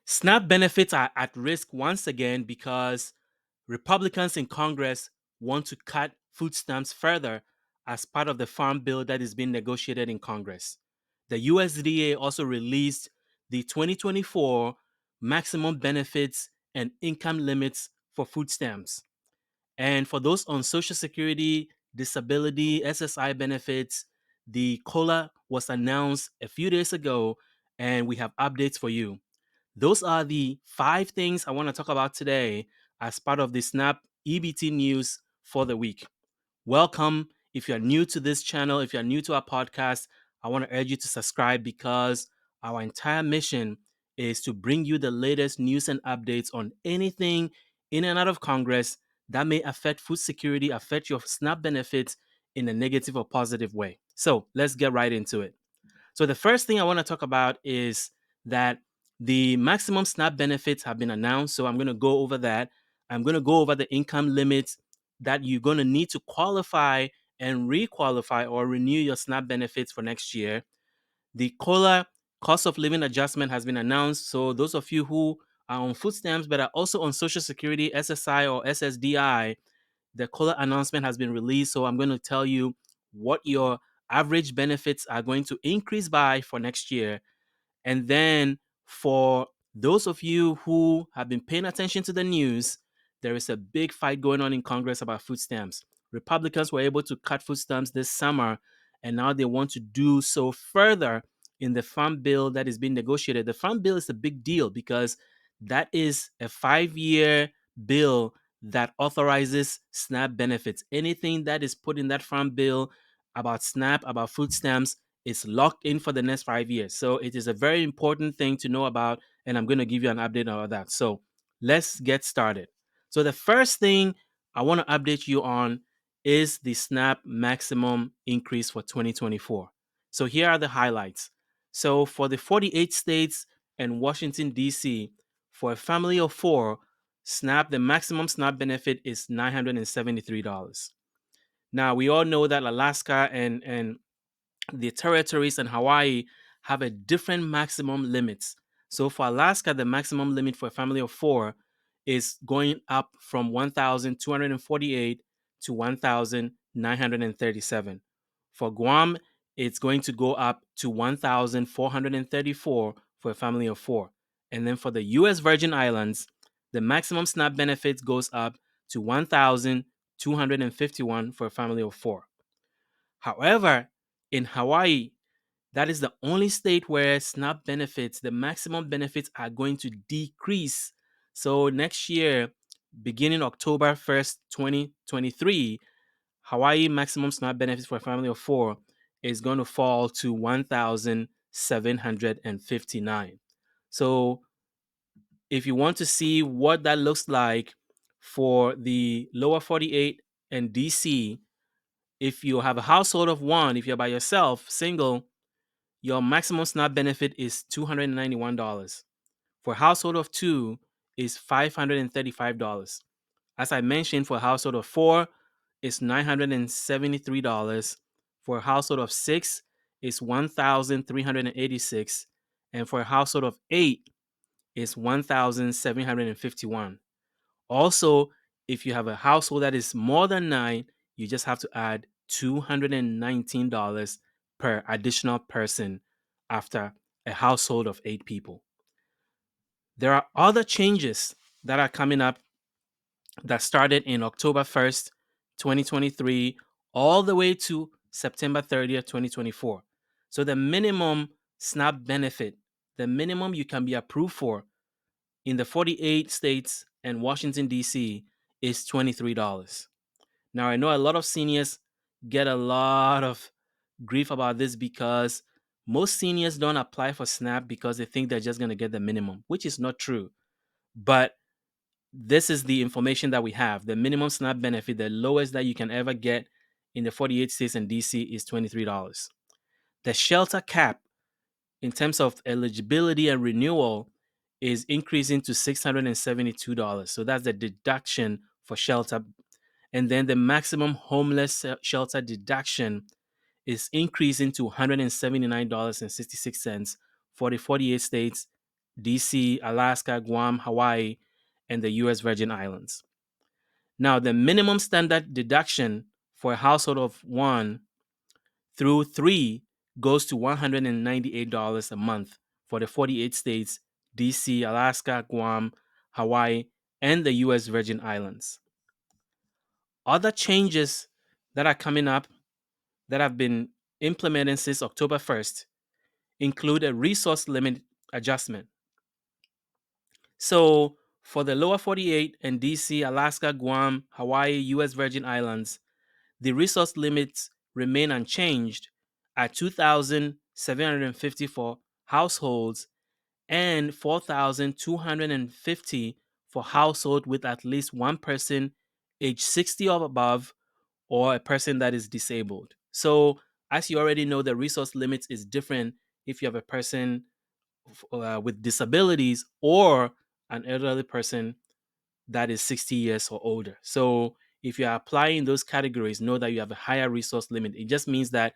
SNAP benefits are at risk once again because Republicans in Congress want to cut food stamps further as part of the farm bill that is being negotiated in Congress. The USDA also released the 2024 maximum benefits and income limits for food stamps. And for those on Social Security, disability, SSI benefits, the COLA was announced a few days ago, and we have updates for you. Those are the 5 things I want to talk about today as part of the Snap EBT news for the week. Welcome. If you're new to this channel, if you're new to our podcast, I want to urge you to subscribe because our entire mission is to bring you the latest news and updates on anything in and out of Congress that may affect food security, affect your SNAP benefits in a negative or positive way. So let's get right into it. So the first thing I want to talk about is that the maximum SNAP benefits have been announced. So I'm going to go over that. I'm going to go over the income limits that you're going to need to qualify and requalify or renew your SNAP benefits for next year. The COLA cost of living adjustment has been announced. So those of you who are on food stamps but are also on Social Security, SSI, or SSDI, the COLA announcement has been released. So I'm going to tell you what your average benefits are going to increase by for next year. And then for those of you who have been paying attention to the news, there is a big fight going on in Congress about food stamps. Republicans were able to cut food stamps this summer, and now they want to do so further in the farm bill that is being negotiated. The farm bill is a big deal because that is a 5-year bill that authorizes SNAP benefits. Anything that is put in that farm bill about SNAP, about food stamps, is locked in for the next 5 years. So it is a very important thing to know about, and I'm going to give you an update on that. So let's get started. So the first thing I want to update you on is the SNAP maximum increase for 2024. So here are the highlights. So for the 48 states and Washington, D.C., for a family of 4, SNAP, the maximum SNAP benefit is $973. Now, we all know that Alaska and the territories and Hawaii have a different maximum limits. So for Alaska, the maximum limit for a family of 4 is going up from 1,248 to 1,937. For Guam, it's going to go up to 1,434 for a family of 4. And then for the US Virgin Islands, the maximum SNAP benefits goes up to 1,251 for a family of 4. However, in Hawaii, that is the only state where SNAP benefits, the maximum benefits are going to decrease. So next year, beginning October 1st, 2023, Hawaii maximum SNAP benefits for a family of 4 is going to fall to 1,759. So if you want to see what that looks like for the lower 48 and DC, if you have a household of 1, if you're by yourself, single, your maximum SNAP benefit is $291. For a household of 2 is $535. As I mentioned, for a household of 4 is $973. For a household of 6 is $1,386. And for a household of 8 is $1,751. Also, if you have a household that is more than 9, you just have to add $219 per additional person after a household of 8 people. There are other changes that are coming up that started in October 1st, 2023, all the way to September 30th, 2024. So the minimum SNAP benefit, the minimum you can be approved for in the 48 states and Washington, D.C., is $23. Now, I know a lot of seniors get a lot of grief about this because most seniors don't apply for SNAP because they think they're just going to get the minimum, which is not true. But this is the information that we have. The minimum SNAP benefit, the lowest that you can ever get in the 48 states and DC, is $23. The shelter cap, in terms of eligibility and renewal, is increasing to $672. So that's the deduction for shelter. And then the maximum homeless shelter deduction is increasing to $179.66 for the 48 states DC, Alaska, Guam, Hawaii, and the US Virgin Islands. Now, the minimum standard deduction for a household of 1 through 3 goes to $198 a month for the 48 states, DC, Alaska, Guam, Hawaii, and the US Virgin Islands. Other changes that are coming up that have been implemented since October 1st include a resource limit adjustment. So, for the lower 48 and DC, Alaska, Guam, Hawaii, US Virgin Islands, the resource limits remain unchanged at 2,750 for households and 4,250 for household with at least one person age 60 or above or a person that is disabled. So, as you already know, the resource limits is different if you have a person with disabilities or an elderly person that is 60 years or older. So, if you're applying those categories, know that you have a higher resource limit. It just means that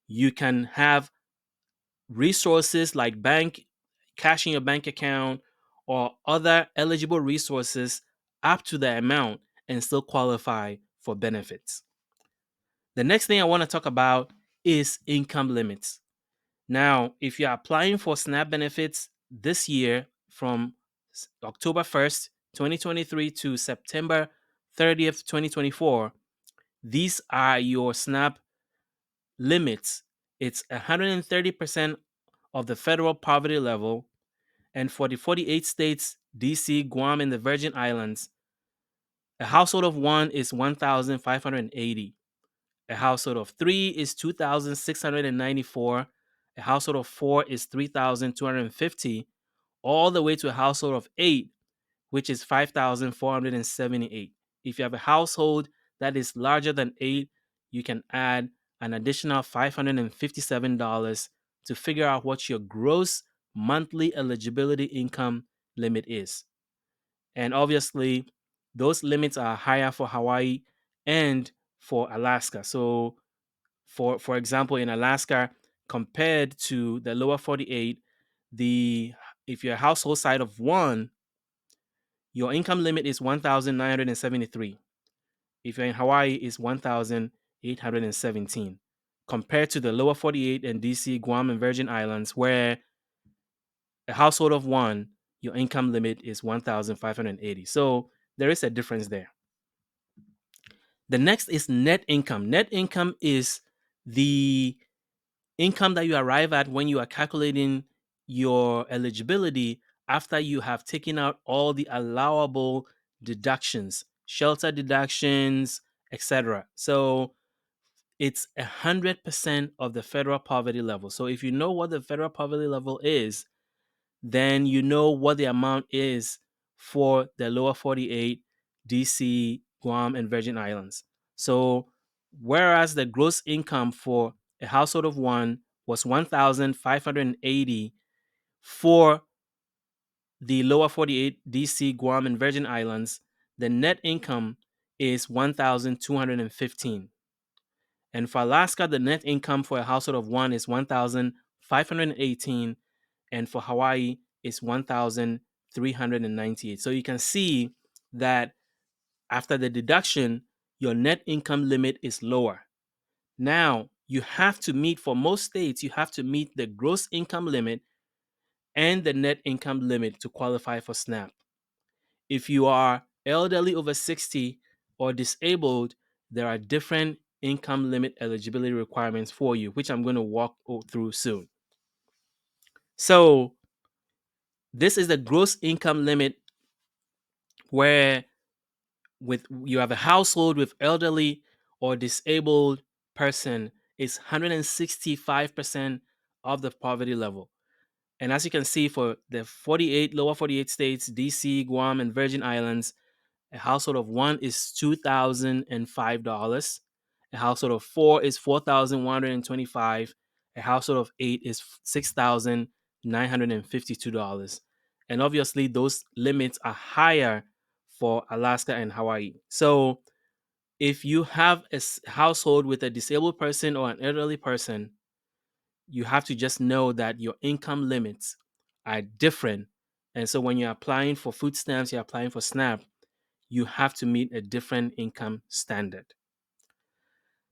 you can have resources like cash in your bank account or other eligible resources up to the amount and still qualify for benefits. The next thing I want to talk about is income limits. Now, if you're applying for SNAP benefits this year from October 1st, 2023 to September 30th, 2024, these are your SNAP limits. It's 130% of the federal poverty level. And for the 48 states, DC, Guam, and the Virgin Islands, a household of 1 is 1,580. A household of 3 is 2,694. A household of 4 is 3,250, all the way to a household of 8, which is 5,478. If you have a household that is larger than 8, you can add an additional $557 to figure out what your gross monthly eligibility income limit is. And obviously, those limits are higher for Hawaii and for Alaska. So, for example, in Alaska, compared to the lower 48, the if you're a household size of 1, your income limit is 1,973. If you're in Hawaii, it's 1,817. Compared to the lower 48 and DC, Guam, and Virgin Islands, where a household of 1, your income limit is 1,580. So there is a difference there. The next is net income. Net income is the income that you arrive at when you are calculating your eligibility after you have taken out all the allowable deductions, shelter deductions, etc. So it's 100% of the federal poverty level. So if you know what the federal poverty level is, then you know what the amount is for the lower 48, DC, Guam, and Virgin Islands. So, whereas the gross income for a household of 1 was 1,580 for the lower 48, DC, Guam, and Virgin Islands, the net income is 1,215. And for Alaska, the net income for a household of 1 is 1,518, and for Hawaii is 1,398. So you can see that after the deduction, your net income limit is lower. Now, you have to meet, for most states, you have to meet the gross income limit and the net income limit to qualify for SNAP. If you are elderly over 60 or disabled, there are different income limit eligibility requirements for you, which I'm going to walk through soon. So, this is the gross income limit where with you have a household with elderly or disabled person is 165% of the poverty level. And as you can see, for the 48 lower 48 states, DC, Guam, and Virgin Islands, a household of 1 is $2,005. A household of 4 is $4,125. A household of 8 is $6,952. And obviously, those limits are higher for Alaska and Hawaii. So, if you have a household with a disabled person or an elderly person, you have to just know that your income limits are different And so when you're applying for food stamps, you're applying for SNAP, you have to meet a different income standard.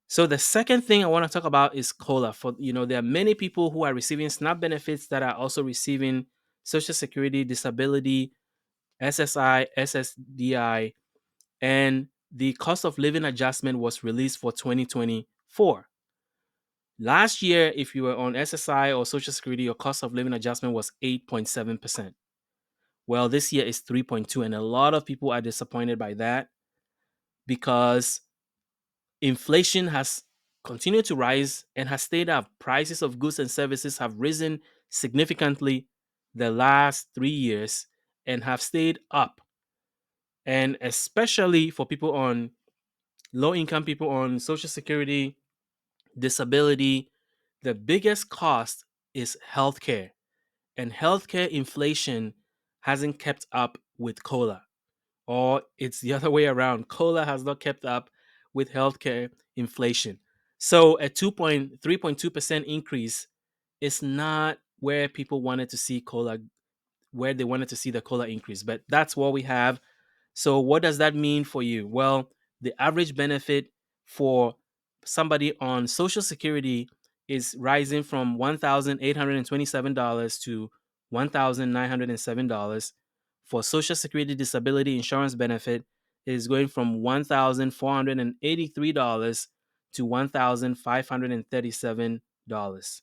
So the second thing I want to talk about is COLA. There are many people who are receiving SNAP benefits that are also receiving Social Security, disability, SSI, SSDI, and the cost of living adjustment was released for 2024. Last year, if you were on SSI or Social Security, your cost of living adjustment was 8.7%. Well, this year is 3.2, and a lot of people are disappointed by that because inflation has continued to rise and has stayed up. Prices of goods and services have risen significantly the last 3 years and have stayed up. And especially for people on low income, people on Social Security, disability, the biggest cost is healthcare. And healthcare inflation hasn't kept up with COLA, or it's the other way around. COLA has not kept up with healthcare inflation. So a 3.2% increase is not where people wanted to see COLA, where they wanted to see the COLA increase. But that's what we have. So what does that mean for you? Well, the average benefit for somebody on Social Security is rising from $1,827 to $1,907. For Social Security disability insurance benefit, it is going from $1,483 to $1,537.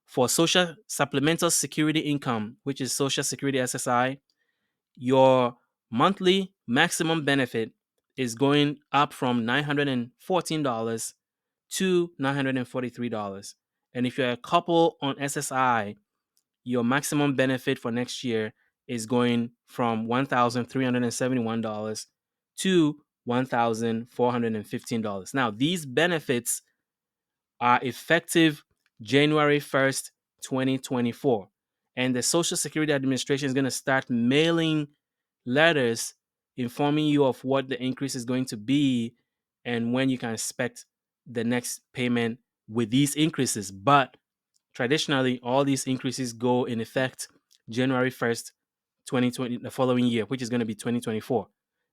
For Social Supplemental Security Income, which is Social Security SSI, your monthly maximum benefit is going up from $914 to $943. And if you're a couple on SSI, your maximum benefit for next year is going from $1,371 to $1,415. Now, these benefits are effective January 1st, 2024. And the Social Security Administration is going to start mailing letters informing you of what the increase is going to be and when you can expect the next payment with these increases. But traditionally, all these increases go in effect January 1st, 2020, the following year, which is going to be 2024.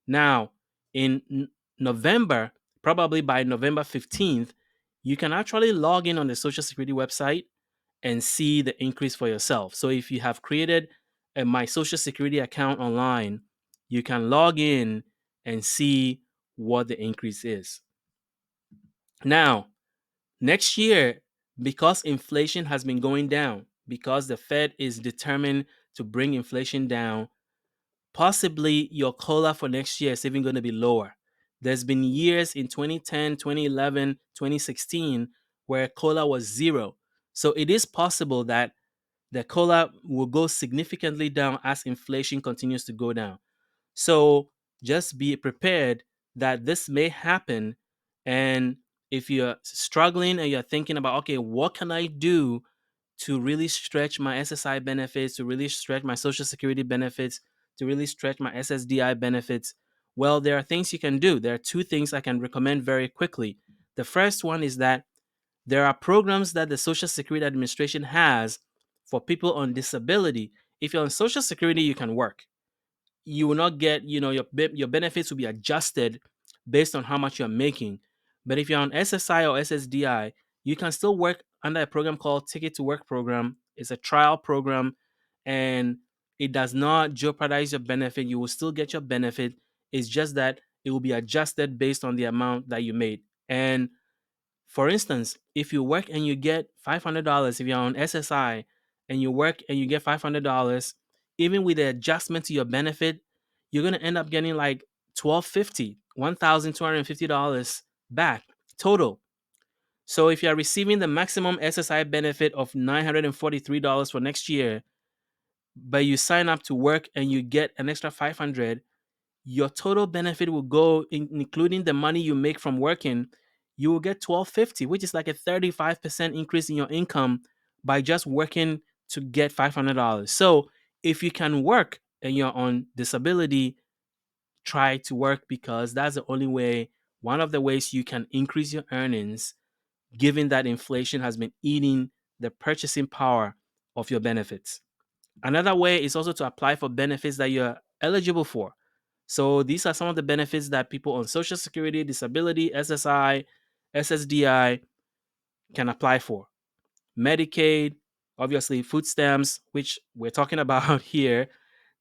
Now, in November, probably by November 15th, you can actually log in on the Social Security website and see the increase for yourself. So if you have created a My Social Security account online, you can log in and see what the increase is. Now, next year, because inflation has been going down, because the Fed is determined to bring inflation down, possibly your COLA for next year is even going to be lower. There's been years in 2010, 2011, 2016 where COLA was zero. So it is possible that the COLA will go significantly down as inflation continues to go down. So just be prepared that this may happen. And if you're struggling and you're thinking about, okay, what can I do to really stretch my SSI benefits, to really stretch my Social Security benefits, to really stretch my SSDI benefits? Well, there are things you can do. There are two things I can recommend very quickly. The first one is that there are programs that the Social Security Administration has for people on disability. If you're on Social Security, you can work. You will not get, your benefits will be adjusted based on how much you're making. But if you're on SSI or SSDI, you can still work under a program called Ticket to Work program. It's a trial program and it does not jeopardize your benefit. You will still get your benefit. It's just that it will be adjusted based on the amount that you made. And for instance, if you work and you get $500, if you're on SSI and you work and you get $500, even with the adjustment to your benefit, you're going to end up getting like $1,250, $1,250 back total. So if you're receiving the maximum SSI benefit of $943 for next year, but you sign up to work and you get an extra 500, your total benefit will go, including the money you make from working, you will get 1250, which is like a 35% increase in your income by just working to get $500. So if you can work and you're on disability, try to work because that's the only way, one of the ways you can increase your earnings, given that inflation has been eating the purchasing power of your benefits. Another way is also to apply for benefits that you're eligible for. So these are some of the benefits that people on Social Security, disability, SSI, SSDI can apply for. Medicaid, obviously food stamps, which we're talking about here,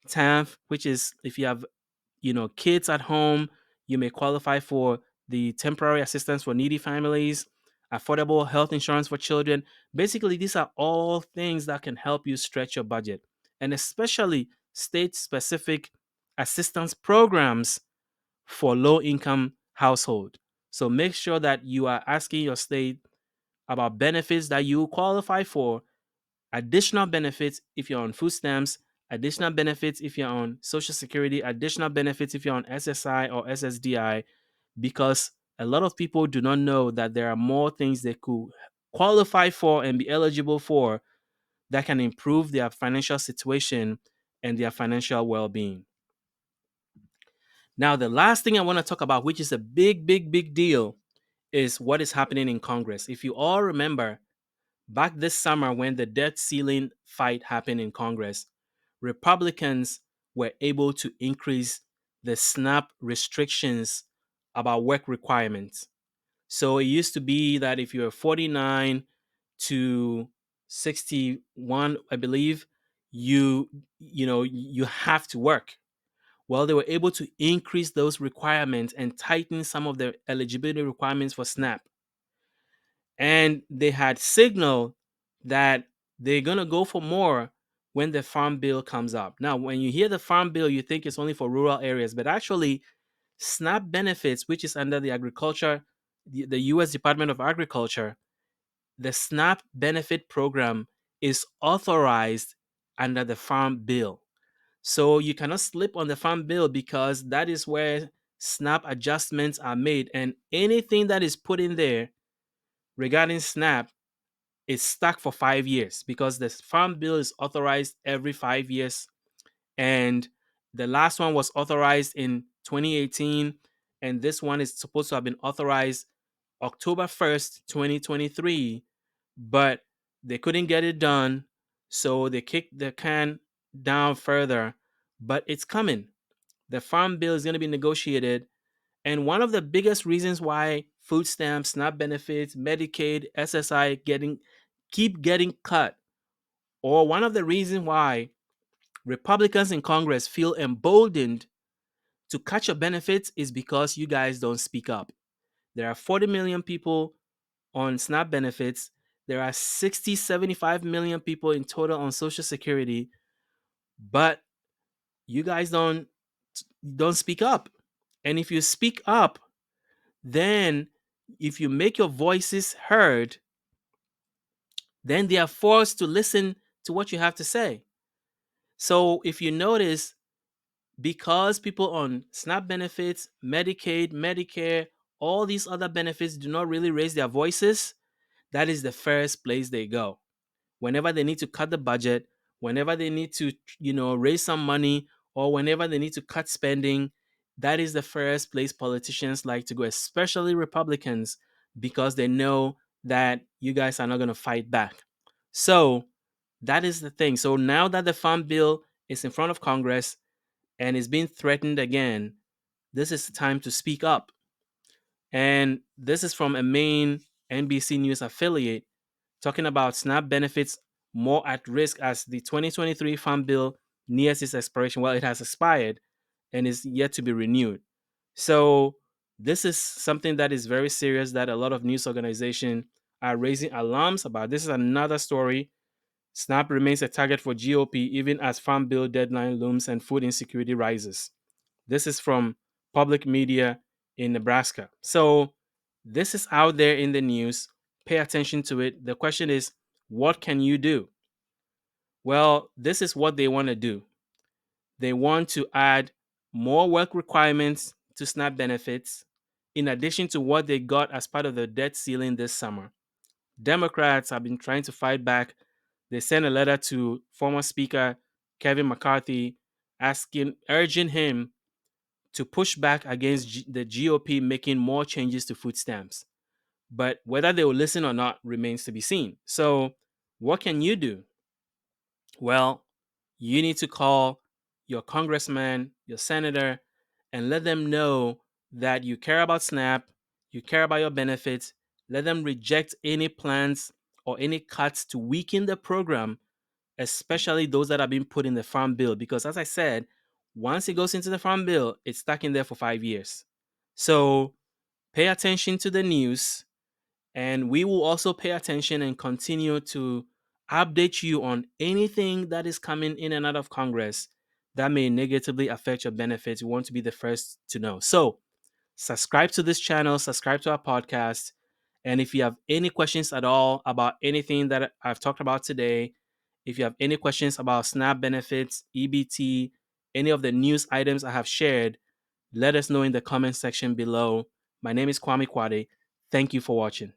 TANF, which is if you have kids at home, you may qualify for the temporary assistance for needy families, affordable health insurance for children. Basically, these are all things that can help you stretch your budget, and especially state specific assistance programs for low income household. So make sure that you are asking your state about benefits that you qualify for, additional benefits if you're on food stamps, additional benefits if you're on Social Security, additional benefits if you're on SSI or SSDI, because a lot of people do not know that there are more things they could qualify for and be eligible for that can improve their financial situation and their financial well being. Now, the last thing I want to talk about, which is a big, big, big deal, is what is happening in Congress. If you all remember, back this summer when the debt ceiling fight happened in Congress, Republicans were able to increase the SNAP restrictions about work requirements. So it used to be that if you're 49 to 61, I believe, you have to work. Well, they were able to increase those requirements and tighten some of the eligibility requirements for SNAP. And they had signaled that they're going to go for more when the farm bill comes up. Now, when you hear the farm bill, you think it's only for rural areas, but actually, SNAP benefits, which is under the US Department of Agriculture, the SNAP benefit program is authorized under the farm bill. So you cannot slip on the farm bill because that is where SNAP adjustments are made. And anything that is put in there regarding SNAP is stuck for 5 years because the farm bill is authorized every 5 years. And the last one was authorized in 2018. And this one is supposed to have been authorized October 1st, 2023. But they couldn't get it done. So they kicked the can down further. But it's coming. The farm bill is going to be negotiated. And one of the biggest reasons why food stamps, SNAP benefits, Medicaid, SSI keep getting cut, or one of the reasons why Republicans in Congress feel emboldened to cut your benefits is because you guys don't speak up. There are 40 million people on SNAP benefits. There are 60, 75 million people in total on Social Security, but you guys don't speak up. And if you speak up, then if you make your voices heard, then they are forced to listen to what you have to say. So if you notice, because people on SNAP benefits, Medicaid, Medicare, all these other benefits do not really raise their voices, that is the first place they go. Whenever they need to cut the budget, whenever they need to, raise some money, or whenever they need to cut spending, that is the first place politicians like to go, especially Republicans, because they know that you guys are not going to fight back. So that is the thing. So now that the Farm Bill is in front of Congress and is being threatened again, this is the time to speak up. And this is from a main NBC News affiliate talking about SNAP benefits more at risk as the 2023 Farm Bill nears its expiration. Well, it has expired and is yet to be renewed. So this is something that is very serious that a lot of news organizations are raising alarms about. This is another story. SNAP remains a target for GOP even as Farm Bill deadline looms and food insecurity rises. This is from public media in Nebraska. So this is out there in the news. Pay attention to it. The question is, what can you do? Well, this is what they want to do. They want to add more work requirements to SNAP benefits, in addition to what they got as part of the debt ceiling this summer. Democrats have been trying to fight back. They sent a letter to former Speaker Kevin McCarthy urging him to push back against the GOP making more changes to food stamps. But whether they will listen or not remains to be seen. So, what can you do? Well, you need to call your congressman, your senator, and let them know that you care about SNAP, you care about your benefits. Let them reject any plans or any cuts to weaken the program, especially those that are being put in the farm bill. Because as I said, once it goes into the farm bill, it's stuck in there for 5 years. So pay attention to the news, and we will also pay attention and continue to update you on anything that is coming in and out of Congress that may negatively affect your benefits. We want to be the first to know. So subscribe to this channel, subscribe to our podcast. And if you have any questions at all about anything that I've talked about today, if you have any questions about SNAP benefits, EBT, any of the news items I have shared, let us know in the comment section below. My name is Kwame Kwade. Thank you for watching.